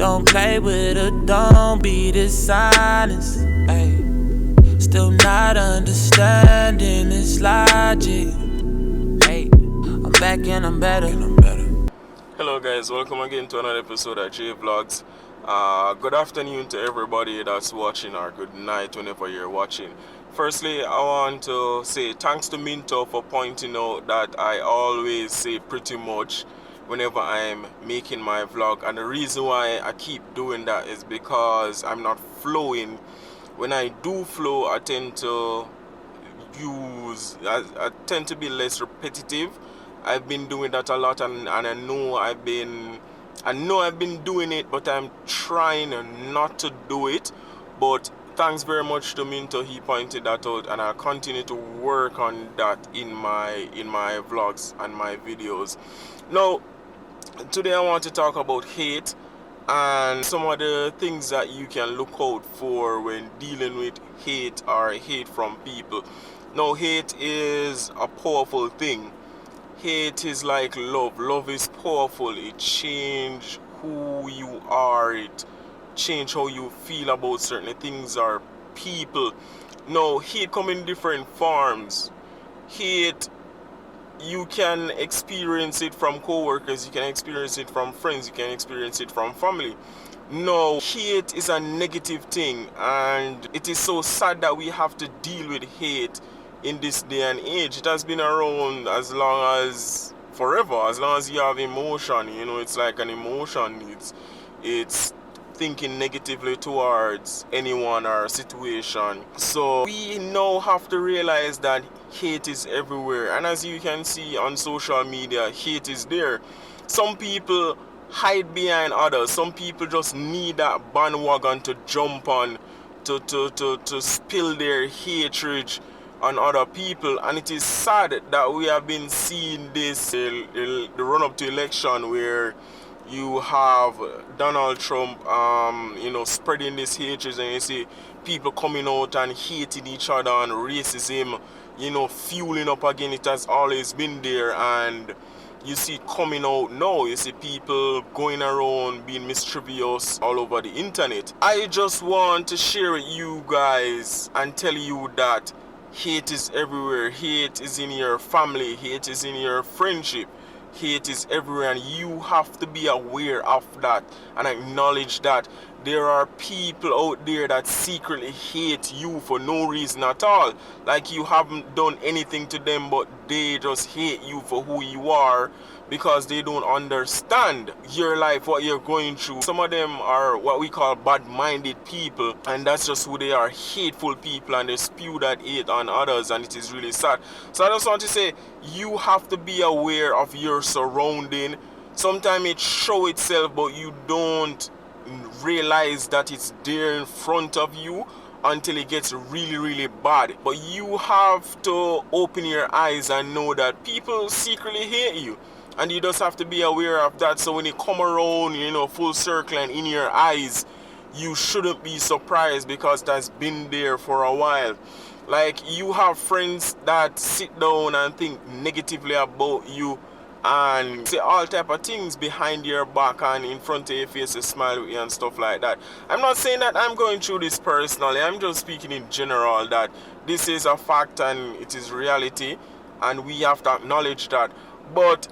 Don't play with her, don't be dishonest. Ay. Still not understanding this logic. Hey, I'm back and I'm better. Hello guys, welcome again to another episode of JVLOGS. Good afternoon to everybody that's watching, or good night whenever you're watching. Firstly, I want to say thanks to Minto for pointing out that I always say pretty much whenever I'm making my vlog, and the reason why I keep doing that is because I'm not flowing. When I do flow, I tend to I tend to be less repetitive. I've been doing that a lot, and I know I've been doing it, but I'm trying not to do it. But thanks very much to Minto, he pointed that out, and I'll continue to work on that in my vlogs and my videos. Now, today I want to talk about hate and some of the things that you can look out for when dealing with hate or hate from people. Now, hate is a powerful thing. Hate is like love. Love is powerful. It changes who you are. It changes how you feel about certain things or people. Now, hate comes in different forms. Hate, you can experience it from co-workers, you can experience it from friends, you can experience it from family. No, hate is a negative thing, and it is so sad that we have to deal with hate in this day and age. It has been around as long as forever, as long as you have emotion. You know, it's like an emotion. It's thinking negatively towards anyone or situation. So we now have to realize that hate is everywhere, and as you can see on social media, hate is there. Some people hide behind others. Some people just need that bandwagon to jump on, to spill their hatred on other people. And it is sad that we have been seeing this the run up to election, where you have Donald Trump spreading this hatred, and you see people coming out and hating each other, and racism fueling up again. It has always been there, and you see it coming out now. You see people going around being mischievous all over the internet. I just want to share with you guys and tell you that hate is everywhere. Hate is in your family. Hate is in your friendship. Hate is everywhere, and you have to be aware of that and acknowledge that there are people out there that secretly hate you for no reason at all. Like you haven't done anything to them, but they just hate you for who you are, because they don't understand your life, what you're going through. Some of them are what we call bad-minded people, and that's just who they are, hateful people, and they spew that hate on others, and it is really sad. So I just want to say, you have to be aware of your surrounding. Sometimes it shows itself, but you don't realize that it's there in front of you until it gets really, really bad. But you have to open your eyes and know that people secretly hate you, and you just have to be aware of that. So when you come around, full circle and in your eyes, you shouldn't be surprised, because that's been there for a while. Like, you have friends that sit down and think negatively about you and say all type of things behind your back and in front of your face, a smile with you and stuff like that. I'm not saying that I'm going through this personally. I'm just speaking in general, that this is a fact and it is reality, and we have to acknowledge that. But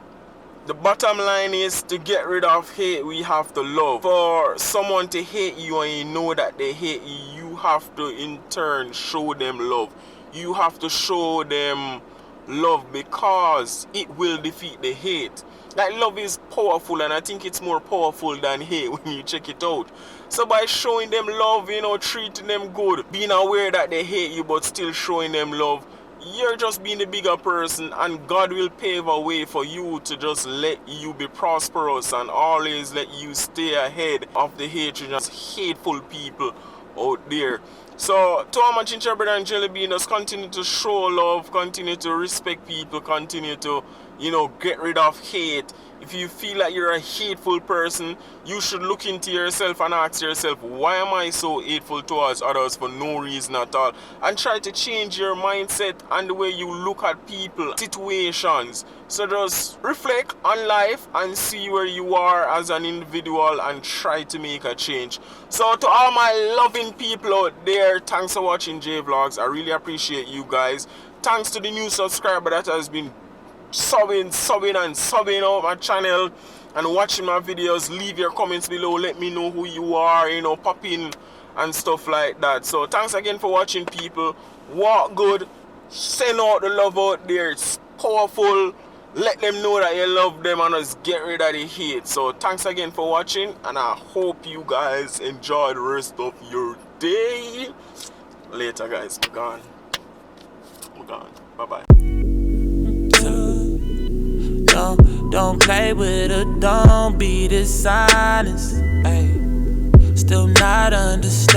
the bottom line is, to get rid of hate, we have to love. For someone to hate you and you know that they hate you, you have to in turn show them love. You have to show them love, because it will defeat the hate. Like, love is powerful, and I think it's more powerful than hate when you check it out. So by showing them love, treating them good, being aware that they hate you but still showing them love, you're just being the bigger person, and God will pave a way for you to just let you be prosperous and always let you stay ahead of the hatred and hateful people out there. So to all my ginger bread and jelly bean, just continue to show love, continue to respect people, continue to get rid of hate, If you feel like you're a hateful person, you should look into yourself and ask yourself, why am I so hateful towards others for no reason at all? And try to change your mindset and the way you look at people, situations. So just reflect on life and see where you are as an individual and try to make a change. So to all my loving people out there, thanks for watching JVLOGS. I really appreciate you guys. Thanks to the new subscriber that has been subbing out my channel and watching my videos. Leave your comments below, let me know who you are, you know, pop in and stuff like that. So thanks again for watching, people. Walk good, send out the love out there. It's powerful. Let them know that you love them and just get rid of the hate. So thanks again for watching, and I hope you guys enjoy the rest of your day. Later guys, we're gone. Bye bye. Don't play with her, don't be dishonest. Ay, still not understand.